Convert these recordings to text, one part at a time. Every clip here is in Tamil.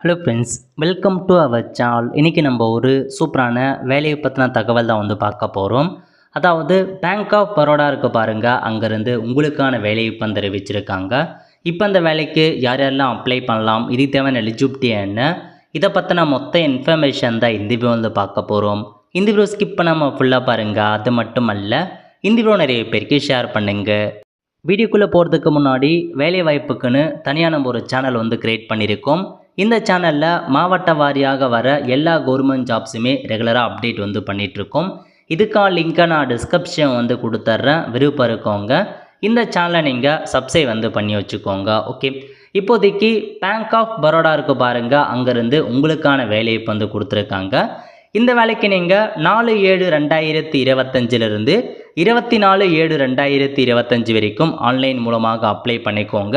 Hello friends, welcome to our channel. இன்றைக்கி நம்ம ஒரு சூப்பரான வேலையை பற்றின தகவல் தான் பார்க்க போகிறோம். அதாவது பேங்க் ஆஃப் பரோடா இருக்குது பாருங்கள், அங்கேருந்து உங்களுக்கான வேலையை இப்போ தெரிவிச்சிருக்காங்க. இப்போ அந்த வேலைக்கு யார் யாரெல்லாம் அப்ளை பண்ணலாம், இதுக்கு தேவையான எலிஜிபிலிட்டி என்ன, இதை பற்றின மொத்த இன்ஃபர்மேஷன் தான் இந்த வீடியோ பார்க்க போகிறோம். இந்த வீடியோ ஸ்கிப் பண்ணாமல் ஃபுல்லாக பாருங்கள். அது மட்டும் அல்ல, இந்த வீடியோ நிறைய பேருக்கு ஷேர் பண்ணுங்கள். வீடியோக்குள்ளே போகிறதுக்கு முன்னாடி வேலை வாய்ப்புக்குன்னு தனியாக நம்ம ஒரு சேனல் க்ரியேட் பண்ணியிருக்கோம். இந்த சேனலில் மாவட்ட வாரியாக வர எல்லா கவர்மெண்ட் ஜாப்ஸுமே ரெகுலராக அப்டேட் பண்ணிகிட்ருக்கோம். இதுக்கான லிங்க்கை நான் டிஸ்கிரிப்ஷன் கொடுத்துட்றேன். விருப்பம் இருக்கவங்க இந்த சேனலை நீங்கள் சப்ஸ்கிரைப் பண்ணி வச்சுக்கோங்க. ஓகே, இப்போதைக்கு பேங்க் ஆஃப் பரோடா இருக்குது பாருங்கள், அங்கேருந்து உங்களுக்கான வேலையை கொடுத்துருக்காங்க. இந்த வேலைக்கு நீங்கள் 4/7/2025 24/7/2025 வரைக்கும் ஆன்லைன் மூலமாக அப்ளை பண்ணிக்கோங்க.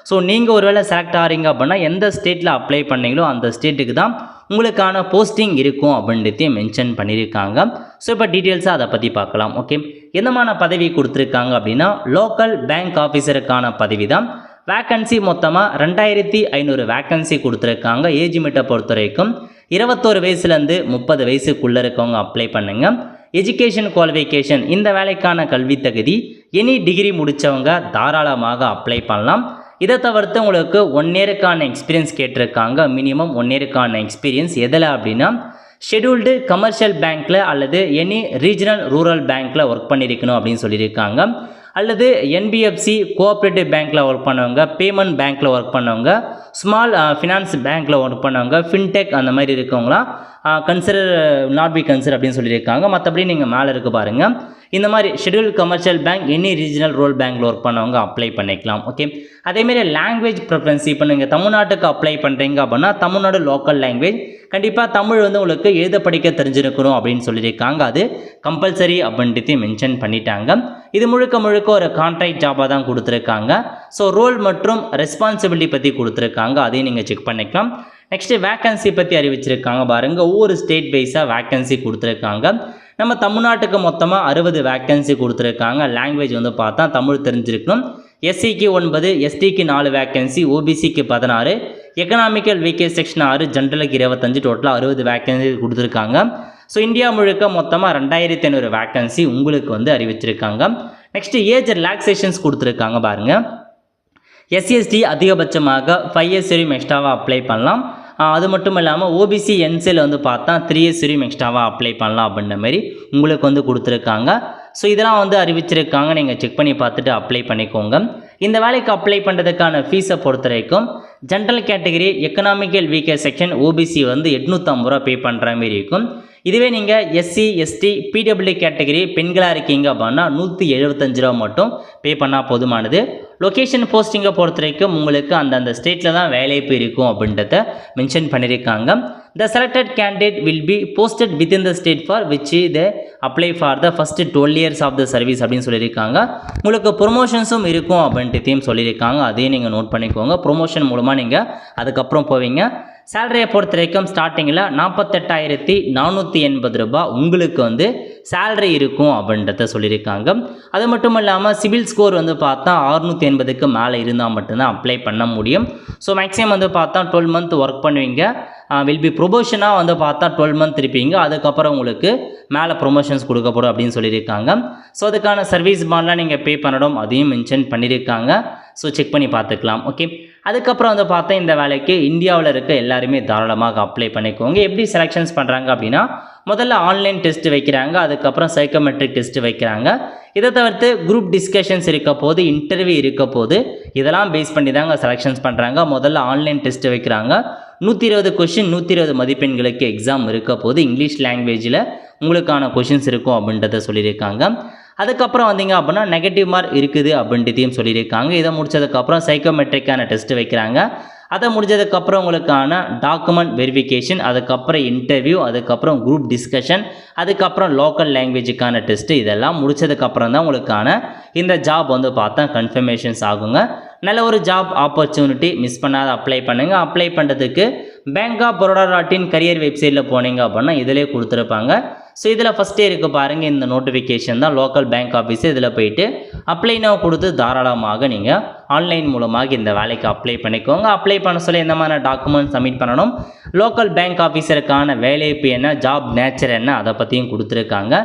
ஸோ நீங்கள் ஒருவேளை செலக்ட் ஆகிறீங்க அப்படின்னா எந்த ஸ்டேட்டில் அப்ளை பண்ணீங்களோ அந்த ஸ்டேட்டுக்கு தான் உங்களுக்கான போஸ்டிங் இருக்கும் அப்படின்றதையும் மென்ஷன் பண்ணியிருக்காங்க. ஸோ இப்போ டீட்டெயில்ஸாக அதை பற்றி பார்க்கலாம். ஓகே, என்னமான பதவி கொடுத்துருக்காங்க அப்படின்னா லோக்கல் பேங்க் ஆஃபீஸருக்கான பதவி தான். வேக்கன்சி மொத்தமாக 2500 வேக்கன்சி கொடுத்துருக்காங்க. ஏஜ் லிமிட்டை பொறுத்த வரைக்கும் 21 வயசுலேருந்து 30 வயசுக்குள்ளே இருக்கவங்க அப்ளை பண்ணுங்கள். எஜுகேஷன் குவாலிஃபிகேஷன், இந்த வேலைக்கான கல்வி தகுதி எனி டிகிரி முடித்தவங்க தாராளமாக அப்ளை பண்ணலாம். இதை தவிர்த்து உங்களுக்கு 1 இயருக்கான எக்ஸ்பீரியன்ஸ் கேட்டிருக்காங்க. மினிமம் 1 இயருக்கான எக்ஸ்பீரியன்ஸ் எதில் அப்படின்னா ஷெட்யூல்டு கமர்ஷியல் பேங்க்கில் அல்லது எனி ரீஜனல் ரூரல் பேங்க்கில் ஒர்க் பண்ணியிருக்கணும் அப்படின்னு சொல்லியிருக்காங்க. அல்லது என்பிஎஃப்சி கோஆப்ரேட்டிவ் பேங்க்கில் ஒர்க் பண்ணவங்க, பேமெண்ட் பேங்க்கில் ஒர்க் பண்ணவங்க, ஸ்மால் ஃபினான்ஸ் பேங்க்கில் ஒர்க் பண்ணவங்க, ஃபின்டெக் அந்த மாதிரி இருக்கவங்களாம் கன்சிடர் நாட் பி கன்சிடர் அப்படின்னு சொல்லியிருக்காங்க. மற்றபடி நீங்கள் மேலே இருக்க பாருங்கள், இந்த மாதிரி schedule commercial bank any regional rural பேங்க்கில் ஒர்க் பண்ணவங்க அப்ளை பண்ணிக்கலாம். ஓகே, அதேமாரி லாங்குவேஜ் ப்ரிஃபரன்ஸ், இப்போ நீங்கள் தமிழ்நாட்டுக்கு அப்ளை பண்ணுறீங்க அப்படின்னா தமிழ்நாடு லோக்கல் லாங்குவேஜ் கண்டிப்பாக தமிழ் உங்களுக்கு எழுத படிக்க தெரிஞ்சிருக்கணும் அப்படின்னு சொல்லியிருக்காங்க. அது கம்பல்சரி அப்படின்ட்டு மென்ஷன் பண்ணிட்டாங்க. இது முழுக்க ஒரு கான்ட்ராக்ட் ஜாபாக தான் கொடுத்துருக்காங்க. ஸோ ரோல் மற்றும் ரெஸ்பான்சிபிலிட்டி பற்றி கொடுத்துருக்காங்க, அதையும் நீங்கள் செக் பண்ணிக்கலாம். நெக்ஸ்ட்டு வேக்கன்சி பற்றி அறிவிச்சிருக்காங்க பாருங்கள். ஒவ்வொரு ஸ்டேட் வைஸாக வேக்கன்சி கொடுத்துருக்காங்க. நம்ம தமிழ்நாட்டுக்கு மொத்தமாக 60 வேக்கன்சி கொடுத்துருக்காங்க. லாங்குவேஜ் பார்த்தா தமிழ் தெரிஞ்சிருக்கணும். எஸ்சிக்கு 9, எஸ்டிக்கு 4 வேக்கன்சி, ஓபிசிக்கு 16, எக்கனாமிக்கல் வீக்கே செக்ஷன் 6, ஜென்ரலுக்கு 25, டோட்டலாக 60 வேக்கன்சி கொடுத்துருக்காங்க. ஸோ இந்தியா முழுக்க மொத்தமாக 2500 வேக்கன்சி உங்களுக்கு அறிவிச்சிருக்காங்க. நெக்ஸ்ட்டு ஏஜ் ரிலாக்ஸேஷன்ஸ் கொடுத்துருக்காங்க பாருங்கள். எஸ்சிஎஸ்டி அதிகபட்சமாக 5 இயர்ஸ் வரையும் எக்ஸ்ட்ராவாக அப்ளை பண்ணலாம். அது மட்டும் இல்லாமல் ஓபிசி என்சில் பார்த்தா 3 இயர்ஸ் வரையும் எக்ஸ்ட்ராவாக அப்ளை பண்ணலாம் அப்படின்ற மாதிரி உங்களுக்கு கொடுத்துருக்காங்க. ஸோ இதெல்லாம் அறிவிச்சிருக்காங்க, நீங்கள் செக் பண்ணி பார்த்துட்டு அப்ளை பண்ணிக்கோங்க. இந்த வேலைக்கு அப்ளை பண்ணுறதுக்கான ஃபீஸை பொறுத்த வரைக்கும் general category economical weaker section OBC 850 ரூபா பே பண்ணுற மாதிரி இருக்கும். இதுவே நீங்கள் எஸ்சி எஸ்டி பிடபிள்யூ கேட்டகரி பெண்களாக இருக்கீங்க அப்படின்னா 175 ரூபா மட்டும் பே பண்ணால் போதுமானது. லொக்கேஷன் போஸ்டிங்கை பொறுத்த வரைக்கும் உங்களுக்கு அந்தந்த ஸ்டேட்டில் தான் வேலைப்பு இருக்கும் அப்படின்றத மென்ஷன் பண்ணியிருக்காங்க. The selected candidate will be posted within the state for which they apply for the first 12 years of the service அப்படின்னு சொல்லியிருக்காங்க. உங்களுக்கு ப்ரொமோஷன்ஸும் இருக்கும் அப்படின்ட்டு சொல்லியிருக்காங்க, அதையும் நீங்கள் நோட் பண்ணிக்கோங்க. ப்ரொமோஷன் மூலமாக நீங்கள் அதுக்கப்புறம் போவீங்க. சேலரியை பொறுத்த வரைக்கும் ஸ்டார்டிங்கில் 48,480 ரூபா உங்களுக்கு சேலரி இருக்கும் அப்படின்றத சொல்லியிருக்காங்க. அது மட்டும் இல்லாமல் சிவில் ஸ்கோர் பார்த்தா 680க்கு மேலே இருந்தால் மட்டும்தான் அப்ளை பண்ண முடியும். ஸோ மேக்ஸிமம் பார்த்தா 12 மந்த் ஒர்க் பண்ணுவீங்க. வில் பி ப்ரொமோஷனாக பார்த்தா 12 மந்த் இருப்பீங்க. அதுக்கப்புறம் உங்களுக்கு மேலே ப்ரொமோஷன்ஸ் கொடுக்கப்படும் அப்படின்னு சொல்லியிருக்காங்க. ஸோ அதுக்கான சர்வீஸ் பாண்ட்லாம் நீங்கள் பே பண்ணணும், அதையும் மென்ஷன் பண்ணியிருக்காங்க. ஸோ செக் பண்ணி பார்த்துக்கலாம். ஓகே, அதுக்கப்புறம் பார்த்தா இந்த வேலைக்கு இந்தியாவில் இருக்க எல்லாருமே தாராளமாக அப்ளை பண்ணிக்கோங்க. எப்படி செலெக்ஷன்ஸ் பண்ணுறாங்க அப்படின்னா முதல்ல ஆன்லைன் டெஸ்ட் வைக்கிறாங்க, அதுக்கப்புறம் சைக்கோமெட்ரிக் டெஸ்ட் வைக்கிறாங்க. இதை தவிர்த்து குரூப் டிஸ்கஷன்ஸ் இருக்க போது, இன்டர்வியூ இருக்க போது, இதெல்லாம் பேஸ் பண்ணி தாங்க செலெக்ஷன்ஸ் பண்ணுறாங்க. முதல்ல ஆன்லைன் டெஸ்ட் வைக்கிறாங்க. 120 கொஷின் 120 மதிப்பெண்களுக்கு எக்ஸாம் இருக்க போது இங்கிலீஷ் லாங்குவேஜில் உங்களுக்கான கொஷின்ஸ் இருக்கும் அப்படின்றத சொல்லியிருக்காங்க. அதுக்கப்புறம் வந்தீங்க அப்படின்னா நெகட்டிவ் மார்க் இருக்குது அப்படின்றதையும் சொல்லியிருக்காங்க. இதை முடிச்சதுக்கப்புறம் சைக்கோமெட்ரிக்கான டெஸ்ட் வைக்கிறாங்க. அதை முடிஞ்சதுக்கப்புறம் உங்களுக்கான டாக்குமெண்ட் வெரிஃபிகேஷன், அதுக்கப்புறம் இன்டர்வியூ, அதுக்கப்புறம் குரூப் டிஸ்கஷன், அதுக்கப்புறம் லோக்கல் லாங்குவேஜுக்கான டெஸ்ட்டு, இதெல்லாம் முடிச்சதுக்கப்புறம் தான் உங்களுக்கான இந்த ஜாப் பார்த்தா கன்ஃபர்மேஷன்ஸ் ஆகுங்க. நல்ல ஒரு ஜாப் ஆப்பர்ச்சுனிட்டி, மிஸ் பண்ணாத அப்ளை பண்ணுங்கள். அப்ளை பண்ணுறதுக்கு பேங்க் ஆஃப் பரோடா.in கரியர் வெப்சைட்டில் போனீங்க அப்படின்னா இதிலே கொடுத்துருப்பாங்க. ஸோ இதில் ஃபஸ்ட்டே இருக்குது பாருங்கள், இந்த நோட்டிஃபிகேஷன் தான் லோக்கல் பேங்க் ஆஃபீஸு. இதில் போயிட்டு அப்ளை நவ் கொடுத்து தாராளமாக நீங்கள் ஆன்லைன் மூலமாக இந்த வேலைக்கு அப்ளை பண்ணிக்கோங்க. அப்ளை பண்ண சொல்லி எந்த மாதிரி டாக்குமெண்ட் சப்மிட் பண்ணணும், லோக்கல் பேங்க் ஆஃபீஸருக்கான வேலைப்பு என்ன, ஜாப் நேச்சர் என்ன, அதை பற்றியும் கொடுத்துருக்காங்க.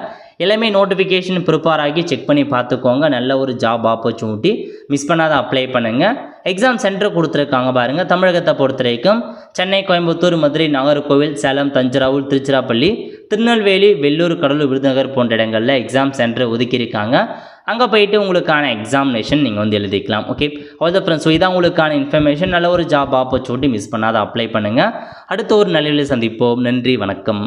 எல்லாமே நோட்டிஃபிகேஷன் ப்ரிப்பேர் ஆகி செக் பண்ணி பார்த்துக்கோங்க. நல்ல ஒரு ஜாப் ஆப்பர்ச்சுனிட்டி, மிஸ் பண்ணாத அப்ளை பண்ணுங்கள். எக்ஸாம் சென்டர் கொடுத்துருக்காங்க பாருங்கள். தமிழகத்தை பொறுத்த வரைக்கும் சென்னை, கோயம்புத்தூர், மதுரை, நாகர்கோவில், சேலம், தஞ்சாவூர், திருச்சிராப்பள்ளி, திருநெல்வேலி, வெள்ளூர், கடலூர், விருதுநகர் போன்ற இடங்களில் எக்ஸாம் சென்டர் ஒதுக்கியிருக்காங்க. அங்கே போயிட்டு உங்களுக்கான எக்ஸாமினேஷன் நீங்கள் வந்து எழுதிக்கலாம். ஓகே, அவ்வளோ ஃப்ரெண்ட்ஸ். ஸோ இதான் உங்களுக்கான இன்ஃபர்மேஷன். நல்ல ஒரு ஜாப் ஆப்பர்ச்சுனிட்டி, மிஸ் பண்ணாத அப்ளை பண்ணுங்கள். அடுத்த ஒரு நல்ல சந்திப்போம். நன்றி, வணக்கம்.